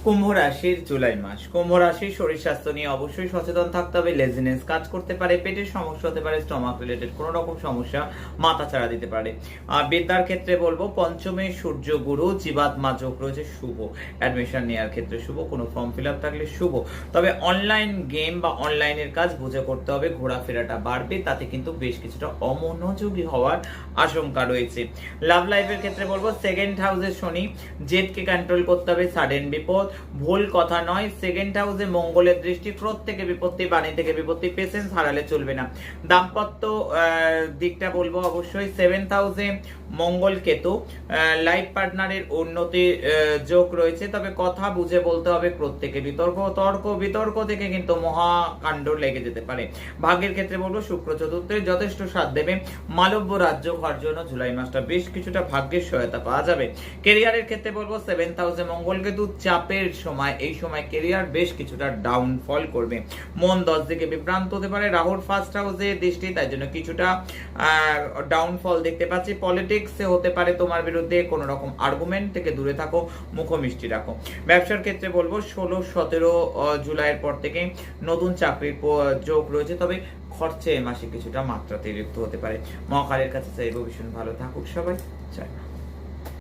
কুম্ভ রাশির জুলাই মাস। কুম্ভ রাশির শরীর স্বাস্থ্য নিয়ে অবশ্যই সচেতন থাকতে হবে। লেজিনেস কাজ করতে পারে, পেটের সমস্যা হতে পারে, স্টমাক রিলেটেড কোনো রকম সমস্যা মাথা চাড়া দিতে পারে। বিদ্যার ক্ষেত্রে বলবো পঞ্চমে সূর্য গুরু, জীবাত্মা যোগ রয়েছে, শুভ। অ্যাডমিশন নেওয়ার ক্ষেত্রে শুভ, কোনো ফর্ম ফিল আপ থাকলে শুভ। তবে অনলাইন গেম বা অনলাইনের কাজ বুঝে করতে হবে। ঘোরাফেরাটা বাড়বে, তাতে কিন্তু বেশ কিছুটা অমনোযোগী হওয়ার আশঙ্কা রয়েছে। লাভ লাইফের ক্ষেত্রে বলবো সেকেন্ড হাউসে শনি, জেদকে কন্ট্রোল করতে হবে, সাডেন বিপদ ভুল কথা নয়। সেকেন্ড হাউসে মঙ্গলের দৃষ্টি, ক্রোধ থেকে বিপত্তি, বাণী থেকে বিপত্তি, পেশেন্স হারালে চলবে না। দাম্পত্য দিকটা বলবো অবশ্যই সেভেন্থ হাউসে মঙ্গল কেতু, লাইফ পার্টনারের উন্নতি যোগ রয়েছে, তবে কথা বুঝে বলতে হবে। ক্রোধ থেকে বিতর্ক থেকে কিন্তু মহাকাণ্ড লেগে যেতে পারে। ভাগ্যের ক্ষেত্রে বলবো শুক্র চতুর্থে যথেষ্ট সাথ দেবে। মালব্য রাজ্য হওয়ার জন্য জুলাই মাসটা বেশ কিছুটা ভাগ্যের সহায়তা পাওয়া যাবে। কেরিয়ারের ক্ষেত্রে বলবো সেভেন্থ হাউসে মঙ্গল কেতু, চাপের সময়, এই সময় কেরিয়ার বেশ কিছুটা ডাউনফল করবে। মন 10 দিকে বিভ্রান্ত হতে পারে। রাহুর ফার্স্ট হাউসে দৃষ্টি, তাই জন্য কিছুটা ডাউনফল দেখতে পাচ্ছি। পলিটিক্সে হতে পারে তোমার বিরুদ্ধে, কোনো রকম আর্গুমেন্ট থেকে দূরে থাকো, মুখ মিষ্টি রাখো। ব্যবসার ক্ষেত্রে বলবো 16-17 জুলাইয়ের পর থেকে নতুন চাকরির যোগ রয়েছে, তবে খরচে মাসে কিছুটা মাত্রাতিরিক্ত হতে পারে। মহাকালের কাছে চাইবো ভীষণ ভালো থাকুক সবাই। জয় মা।